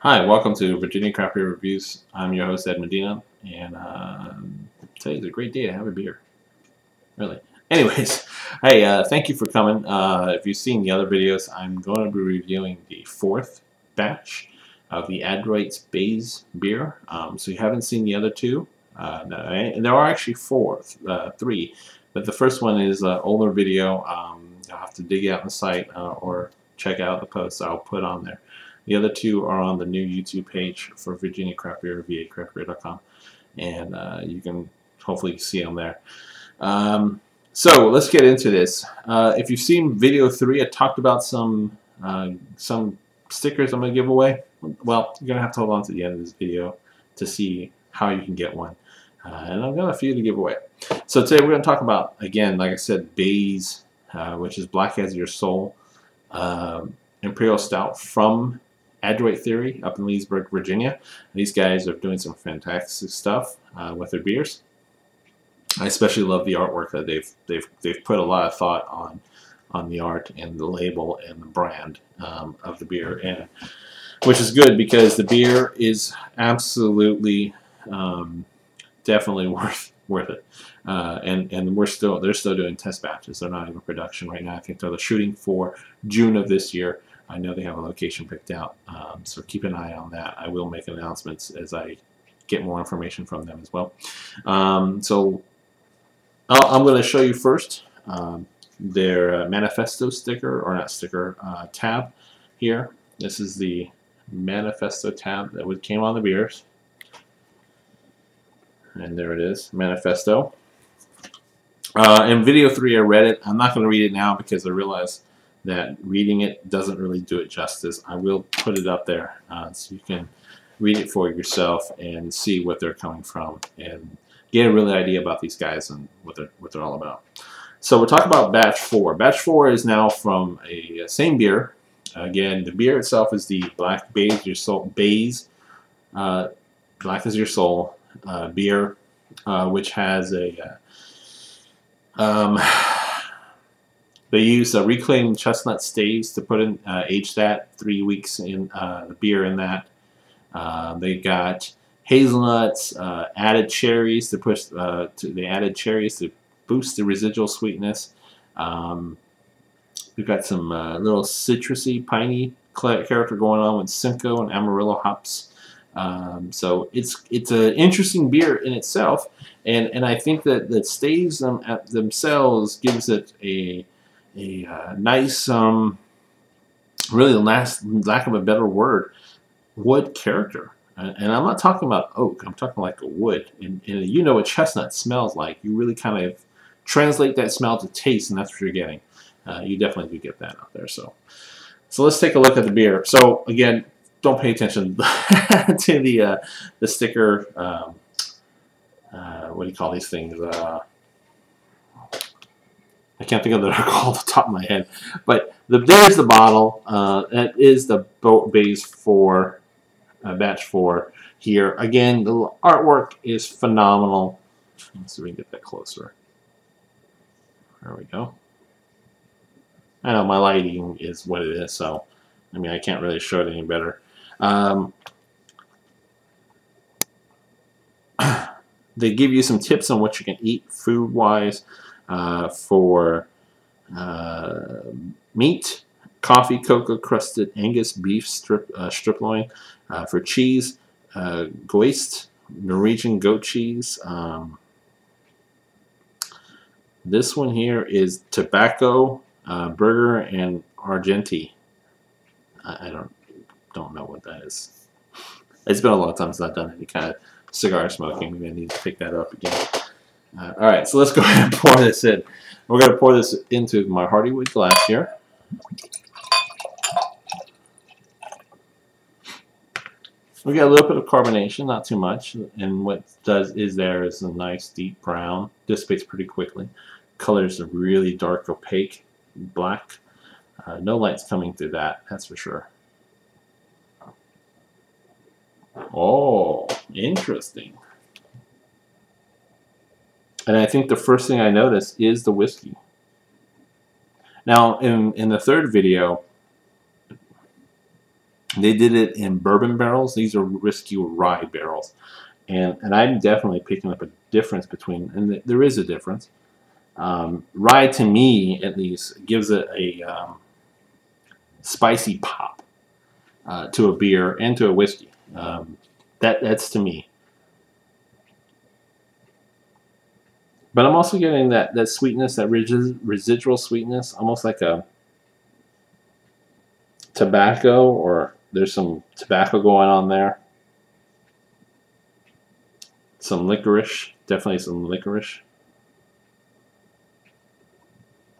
Hi, welcome to Virginia Craftbeer Reviews. I'm your host, Ed Medina, and today's a great day to have a beer. Really. Anyways, hey, thank you for coming. If you've seen the other videos, I'm going to be reviewing the fourth batch of the Adroit Bays beer. So you haven't seen the other two. And there are actually three, but the first one is an older video. You'll have to dig out the site or check out the posts I'll put on there. The other two are on the new YouTube page for Virginia Craftbeer, vacraftbeer.com, and you can hopefully see them there. So let's get into this. If you've seen video 3, I talked about some stickers I'm going to give away. Well, you're going to have to hold on to the end of this video to see how you can get one. And I've got a few to give away. So today we're going to talk about, again, like I said, Bays, which is Black as Your Soul, Imperial Stout from Adroit Theory up in Leesburg, Virginia. These guys are doing some fantastic stuff with their beers. I especially love the artwork that they've put a lot of thought on the art and the label and the brand of the beer, and which is good because the beer is absolutely definitely worth it. And they're still doing test batches. They're not in production right now. I think they're shooting for June of this year. I know they have a location picked out, so keep an eye on that. I will make announcements as I get more information from them as well. So I'm going to show you first their manifesto sticker, or not sticker, tab here. This is the manifesto tab that came on the beers. And there it is, manifesto. In video 3 I read it. I'm not going to read it now because I realize that reading it doesn't really do it justice. I will put it up there so you can read it for yourself and see what they're coming from and get a real idea about these guys and what they're all about. So we'll talk about batch 4. Batch 4 is now from a same beer. Again, the beer itself is the Black Bays Your Soul Black as Your Soul beer, which has a they use reclaimed chestnut staves to put in age that 3 weeks in the beer in that. They got hazelnuts, added cherries to push they added cherries to boost the residual sweetness. We've got some little citrusy, piney character going on with Simcoe and Amarillo hops. So it's an interesting beer in itself, and I think that staves themselves gives it a nice, really lack of a better word, wood character. And I'm not talking about oak. I'm talking like a wood. And you know what chestnut smells like. You really kind of translate that smell to taste, and that's what you're getting. You definitely do get that out there. So let's take a look at the beer. So again, don't pay attention to the sticker. What do you call these things? I can't think of the called off the top of my head. But there's the bottle. That is the Bays 4, batch 4 here. Again, the artwork is phenomenal. Let's see if we can get that closer. There we go. I know my lighting is what it is, so I mean I can't really show it any better. They give you some tips on what you can eat food-wise for meat, coffee, cocoa crusted Angus beef strip loin, for cheese, goist, Norwegian goat cheese. This one here is tobacco, burger, and Argenti. I don't know what that is. It's been a long time since I've done any kind of cigar smoking. Maybe I need to pick that up again. All right, so let's go ahead and pour this in. We're going to pour this into my Hardywood glass here. We got a little bit of carbonation, not too much, and what is there is a nice deep brown. Dissipates pretty quickly. Colors are really dark, opaque, black. No light's coming through that, that's for sure. Oh, interesting. And I think the first thing I notice is the whiskey. Now, in the third video, They did it in bourbon barrels. These are whiskey rye barrels. And I'm definitely picking up a difference between, and there is a difference. Rye, to me, at least, gives it a spicy pop to a beer and to a whiskey. That's to me. But I'm also getting that sweetness, that residual sweetness, almost like a tobacco, or there's some tobacco going on there. Some licorice, definitely some licorice.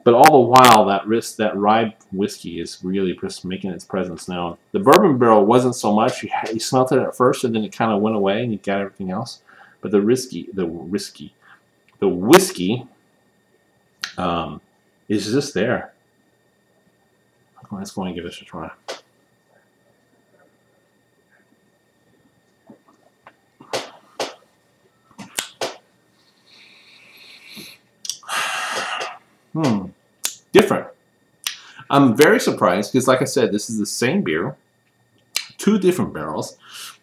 But all the while, that rye whiskey is really just making its presence known. The bourbon barrel wasn't so much. You smelt it at first, and then it kind of went away, and you got everything else. But the whiskey is just there. Let's go and give this a try. Different. I'm very surprised because, like I said, this is the same beer, 2 different barrels.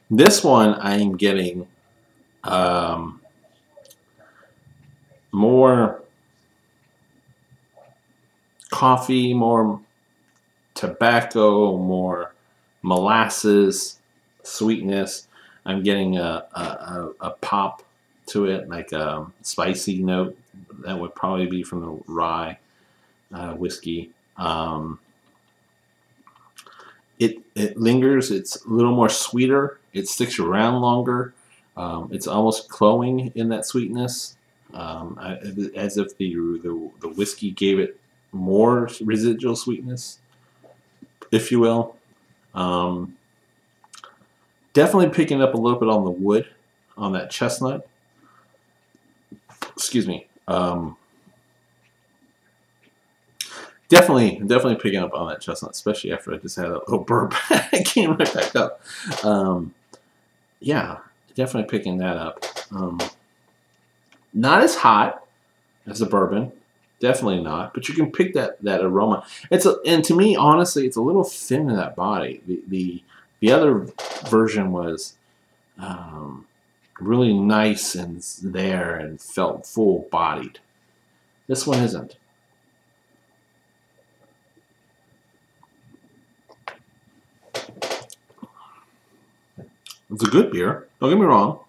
This one I am getting more coffee, more tobacco, more molasses, sweetness. I'm getting a pop to it, like a spicy note. That would probably be from the rye whiskey. It lingers. It's a little more sweeter. It sticks around longer. It's almost cloying in that sweetness, as if the whiskey gave it more residual sweetness, if you will. Definitely picking up a little bit on the wood, on that chestnut. Excuse me. Definitely picking up on that chestnut, especially after I just had a little burp. It came right back up. Yeah, definitely picking that up. Not as hot as the bourbon, definitely not. But you can pick that aroma. And to me, honestly, it's a little thin in that body. The other version was really nice and there and felt full bodied. This one isn't. It's a good beer. Don't get me wrong.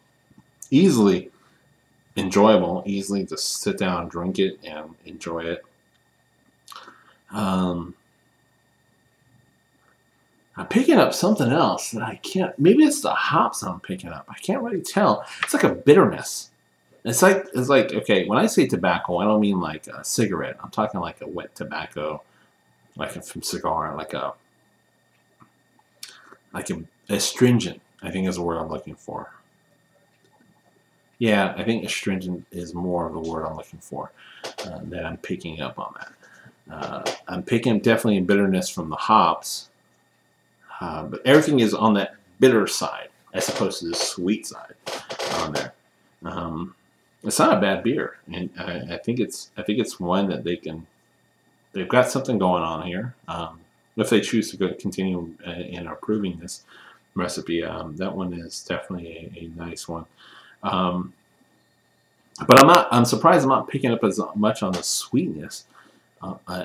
Easily enjoyable. Easily just sit down, drink it, and enjoy it. I'm picking up something else that I can't. Maybe it's the hops I'm picking up. I can't really tell. It's like a bitterness. It's like okay. When I say tobacco, I don't mean like a cigarette. I'm talking like a wet tobacco, like from cigar, like a astringent. I think is the word I'm looking for. Yeah, I think astringent is more of the word I'm looking for. That I'm picking up on that. I'm picking definitely bitterness from the hops, but everything is on that bitter side as opposed to the sweet side on there. It's not a bad beer, and I think it's one that they've got something going on here. If they choose to continue in improving this recipe, that one is definitely a nice one. But I'm surprised I'm not picking up as much on the sweetness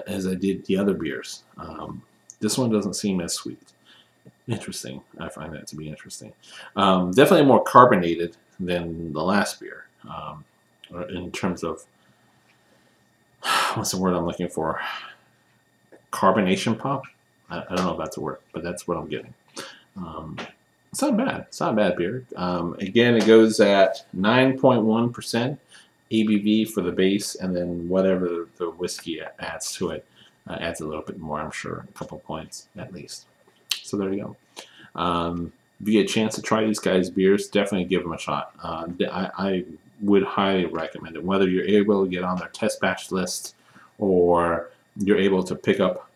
as I did the other beers. This one doesn't seem as sweet. Interesting. I find that to be interesting. Definitely more carbonated than the last beer. In terms of, what's the word I'm looking for? Carbonation pop? I don't know if that's a word, but that's what I'm getting. It's not bad. It's not a bad beer. Again, it goes at 9.1% ABV for the base, and then whatever the whiskey adds to it adds a little bit more, I'm sure, a couple points at least. So there you go. If you get a chance to try these guys' beers, definitely give them a shot. I would highly recommend it, whether you're able to get on their test batch list or you're able to pick up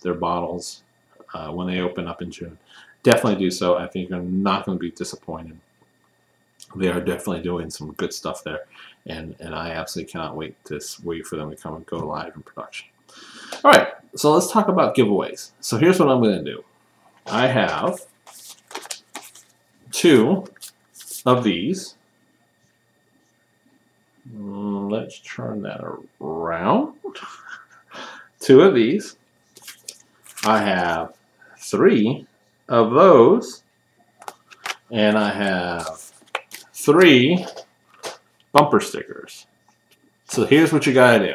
their bottles when they open up in June. Definitely do so. I think you're not going to be disappointed. They are definitely doing some good stuff there, and I absolutely cannot wait for them to come and go live in production. All right, so let's talk about giveaways. So here's what I'm going to do. I have 2 of these. Let's turn that around. 2 of these. I have 3 of those. And I have 3 bumper stickers. So here's what you gotta do.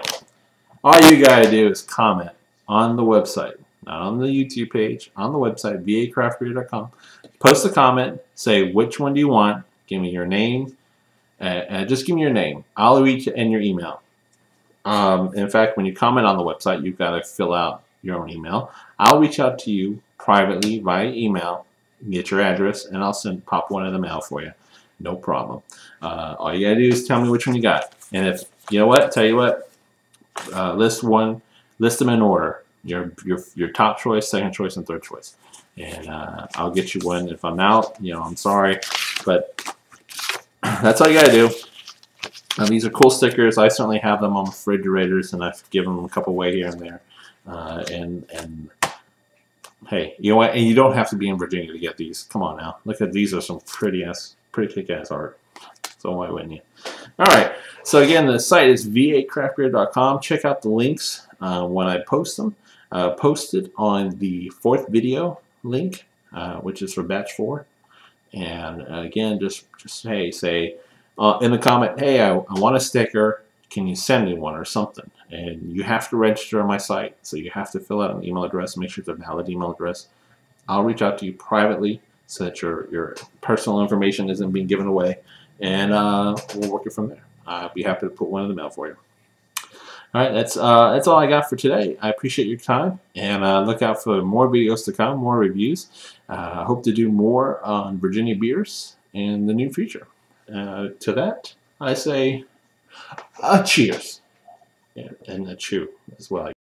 All you gotta do is comment on the website, not on the YouTube page, on the website, vacraftbeer.com. Post a comment, say which one do you want, give me your name, just give me your name. I'll reach in your email. In fact, when you comment on the website, you've got to fill out your own email. I'll reach out to you privately via email, get your address, and I'll pop one in the mail for you. No problem. All you gotta do is tell me which one you got. And if you know what, tell you what, list them in order. Your top choice, second choice, and third choice. And I'll get you one. If I'm out, I'm sorry, but that's all you gotta do. These are cool stickers. I certainly have them on refrigerators, and I've given them a couple away here and there. And hey, you know what? And you don't have to be in Virginia to get these. Come on now, look at these. Are some pretty kick-ass art. So why wouldn't you? All right. So again, the site is vacraftbeer.com. Check out the links when I post them. Posted on the 4th video link, which is for batch 4. And again, just say in the comment, hey, I want a sticker. Can you send me one or something? And you have to register on my site, so you have to fill out an email address. Make sure it's a valid email address. I'll reach out to you privately so that your personal information isn't being given away, and we'll work it from there. I'll be happy to put one in the mail for you. All right, that's all I got for today. I appreciate your time, and look out for more videos to come, more reviews. I hope to do more on Virginia beers in the near future. To that, I say cheers, and a chew as well.